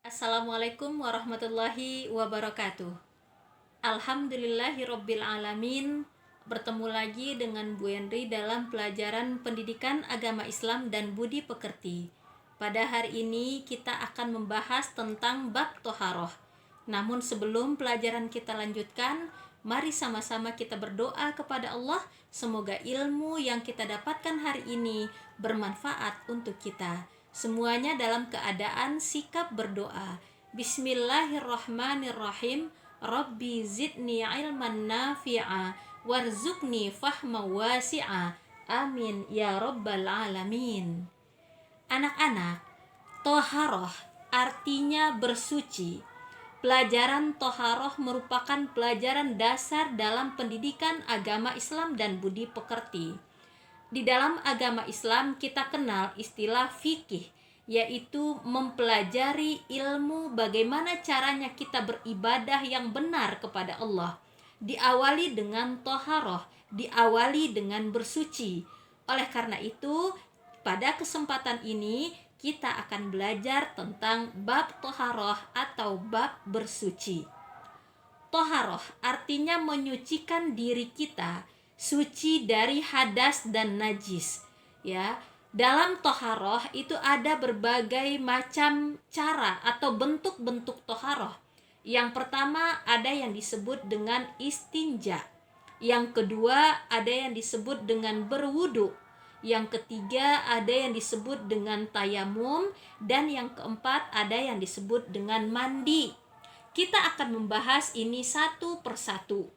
Assalamualaikum warahmatullahi wabarakatuh. Alhamdulillahirabbil alamin. Bertemu lagi dengan Bu Henry dalam pelajaran pendidikan agama Islam dan budi pekerti. Pada hari ini kita akan membahas tentang bab toharoh. Namun sebelum pelajaran kita lanjutkan, mari sama-sama kita berdoa kepada Allah. Semoga ilmu yang kita dapatkan hari ini bermanfaat untuk kita. Semuanya dalam keadaan sikap berdoa. Bismillahirrahmanirrahim. Rabbi zidni ilman nafi'a warzuqni fahma wasi'a. Amin ya rabbal alamin. Anak-anak, toharoh artinya bersuci. Pelajaran toharoh merupakan pelajaran dasar dalam pendidikan agama Islam dan budi pekerti. Di dalam agama Islam kita kenal istilah fikih, yaitu mempelajari ilmu bagaimana caranya kita beribadah yang benar kepada Allah. Diawali dengan toharoh, diawali dengan bersuci. Oleh karena itu, pada kesempatan ini kita akan belajar tentang bab toharoh atau bab bersuci. Toharoh artinya menyucikan diri kita, suci dari hadas dan najis. Ya, dalam toharoh itu ada berbagai macam cara atau bentuk-bentuk toharoh. Yang pertama ada yang disebut dengan istinja. Yang kedua ada yang disebut dengan berwudu. Yang ketiga ada yang disebut dengan tayamum. Dan yang keempat ada yang disebut dengan mandi. Kita akan membahas ini satu persatu.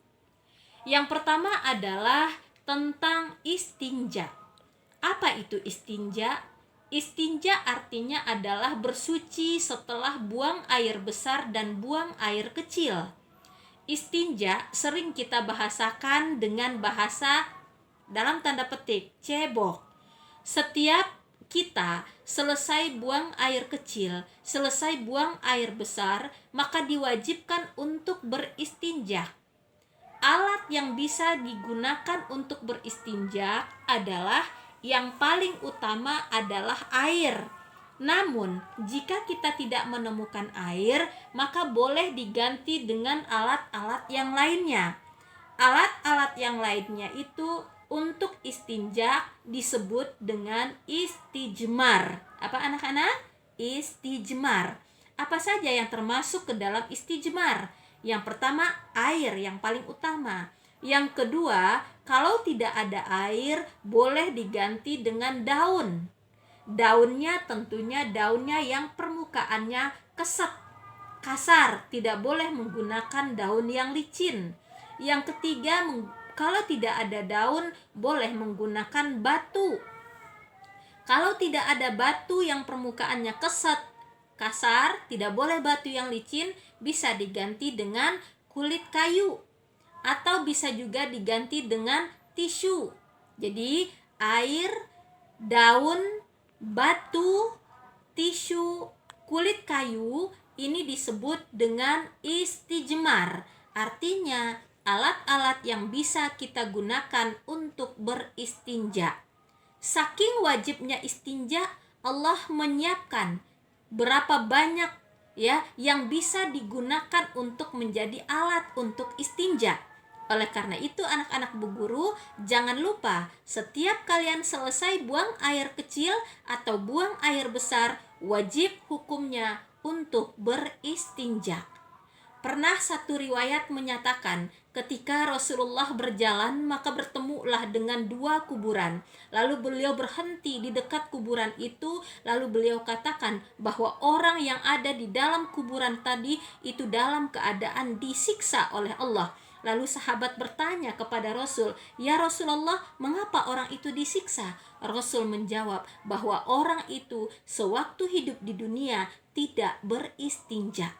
Yang pertama adalah tentang istinja. Apa itu istinja? Istinja artinya adalah bersuci setelah buang air besar dan buang air kecil. Istinja sering kita bahasakan dengan bahasa dalam tanda petik cebok. Setiap kita selesai buang air kecil, selesai buang air besar, maka diwajibkan untuk beristinja. Alat yang bisa digunakan untuk beristinja adalah yang paling utama adalah air. Namun, jika kita tidak menemukan air, maka boleh diganti dengan alat-alat yang lainnya. Alat-alat yang lainnya itu untuk istinja disebut dengan istijmar. Apa anak-anak? Istijmar. Apa saja yang termasuk ke dalam istijmar? Yang pertama, air yang paling utama. Yang kedua, kalau tidak ada air, boleh diganti dengan daun. Daunnya tentunya daunnya yang permukaannya kasar, tidak boleh menggunakan daun yang licin. Yang ketiga, kalau tidak ada daun, boleh menggunakan batu. Kalau tidak ada batu yang permukaannya kasar, tidak boleh batu yang licin, bisa diganti dengan kulit kayu atau bisa juga diganti dengan tisu. Jadi air, daun, batu, tisu, kulit kayu ini disebut dengan istijmar. Artinya alat-alat yang bisa kita gunakan untuk beristinja. Saking wajibnya istinja, Allah menyiapkan berapa banyak yang bisa digunakan untuk menjadi alat untuk istinja. Oleh karena itu anak-anak Bu Guru, jangan lupa setiap kalian selesai buang air kecil atau buang air besar, wajib hukumnya untuk beristinja. Pernah satu riwayat menyatakan ketika Rasulullah berjalan maka bertemulah dengan dua kuburan. Lalu beliau berhenti di dekat kuburan itu, lalu beliau katakan bahwa orang yang ada di dalam kuburan tadi itu dalam keadaan disiksa oleh Allah. Lalu sahabat bertanya kepada Rasul, "Ya Rasulullah, mengapa orang itu disiksa?" Rasul menjawab bahwa orang itu sewaktu hidup di dunia tidak beristinja.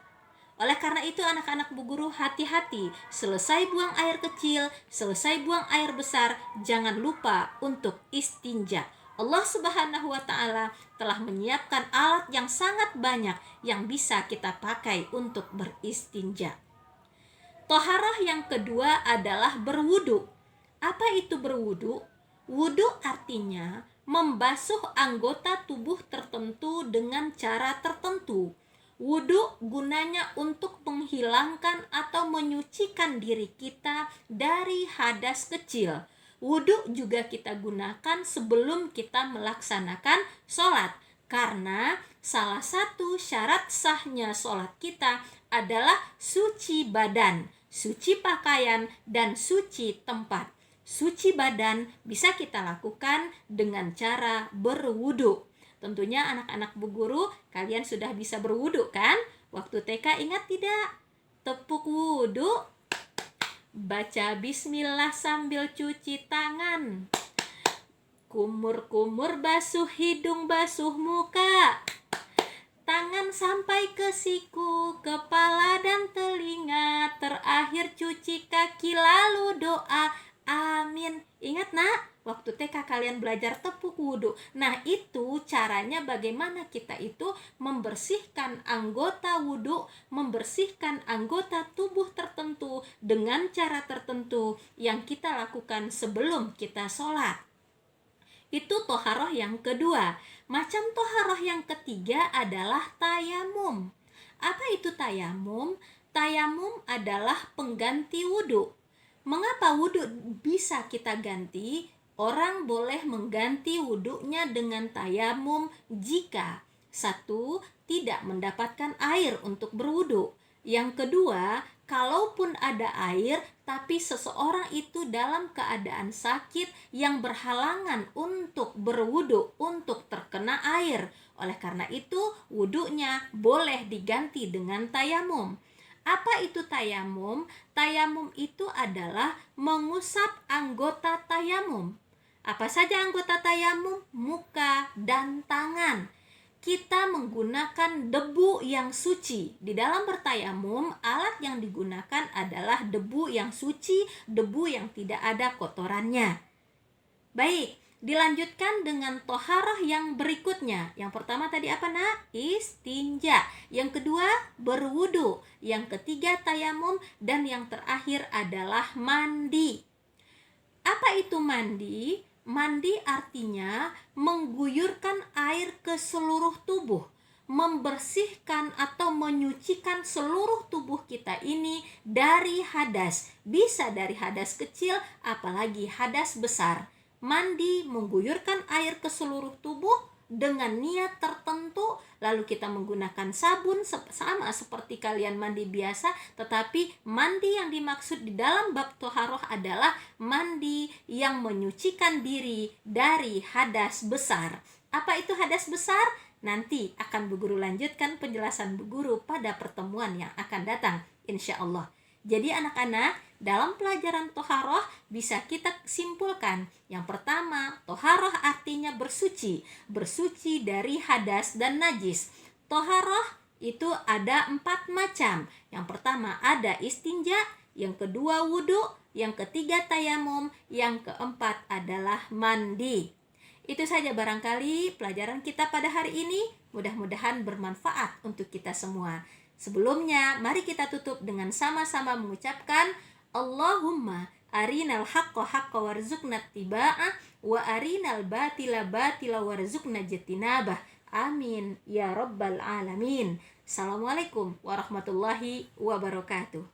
Oleh karena itu anak-anak Bu Guru, hati-hati, selesai buang air kecil, selesai buang air besar, jangan lupa untuk istinja. Allah Subhanahu wa Ta'ala telah menyiapkan alat yang sangat banyak yang bisa kita pakai untuk beristinja. Toharoh yang kedua adalah berwudu. Apa itu berwudu? Wudu artinya membasuh anggota tubuh tertentu dengan cara tertentu. Wudu gunanya untuk menghilangkan atau menyucikan diri kita dari hadas kecil. Wudu juga kita gunakan sebelum kita melaksanakan sholat. Karena salah satu syarat sahnya sholat kita adalah suci badan, suci pakaian, dan suci tempat. Suci badan bisa kita lakukan dengan cara berwudu. Tentunya anak-anak Bu Guru, kalian sudah bisa berwudu kan? Waktu TK ingat tidak? Tepuk wudu, baca bismillah sambil cuci tangan. Kumur-kumur basuh hidung, basuh muka. Tangan sampai ke siku, kepala dan telinga. Terakhir cuci kaki lalu doa. Amin. Ingat nak, waktu TK kalian belajar tepuk wudhu. Nah itu caranya bagaimana kita itu membersihkan anggota wudhu, membersihkan anggota tubuh tertentu dengan cara tertentu yang kita lakukan sebelum kita sholat. Itu toharoh yang kedua. Macam toharoh yang ketiga adalah tayamum. Apa itu tayamum? Tayamum adalah pengganti wudhu. Mengapa wudhu bisa kita ganti? Orang boleh mengganti wudhunya dengan tayamum jika satu, tidak mendapatkan air untuk berwudhu. Yang kedua, kalaupun ada air tapi seseorang itu dalam keadaan sakit yang berhalangan untuk berwudhu, untuk terkena air. Oleh karena itu, wudhunya boleh diganti dengan tayamum. Apa itu tayamum? Tayamum itu adalah mengusap anggota tayamum. Apa saja anggota tayamum? Muka dan tangan. Kita menggunakan debu yang suci. Di dalam bertayamum, alat yang digunakan adalah debu yang suci, debu yang tidak ada kotorannya. Baik, dilanjutkan dengan toharoh yang berikutnya. Yang pertama tadi apa nak? Istinja. Yang kedua berwudu. Yang ketiga tayamum. Dan yang terakhir adalah mandi. Apa itu mandi? Mandi artinya mengguyurkan air ke seluruh tubuh, membersihkan atau menyucikan seluruh tubuh kita ini dari hadas. Bisa dari hadas kecil, apalagi hadas besar. Mandi mengguyurkan air ke seluruh tubuh dengan niat tertentu, lalu kita menggunakan sabun sama seperti kalian mandi biasa, tetapi mandi yang dimaksud di dalam bab toharoh adalah mandi yang menyucikan diri dari hadas besar. Apa itu hadas besar? Nanti akan Bu Guru lanjutkan penjelasan Bu Guru pada pertemuan yang akan datang, insya Allah. Jadi anak-anak, dalam pelajaran toharoh bisa kita simpulkan. Yang pertama, toharoh artinya bersuci. Bersuci dari hadas dan najis. Toharoh itu ada 4 macam. Yang pertama ada istinja, yang kedua wudhu, yang ketiga tayamum, yang keempat adalah mandi. Itu saja barangkali pelajaran kita pada hari ini. Mudah-mudahan bermanfaat untuk kita semua. Sebelumnya, mari kita tutup dengan sama-sama mengucapkan Allahumma arinal haqqa haqqa warzuqna tiba'ah wa arinal batila batila warzuqna jatinabah. Amin ya rabbal alamin. Assalamualaikum warahmatullahi wabarakatuh.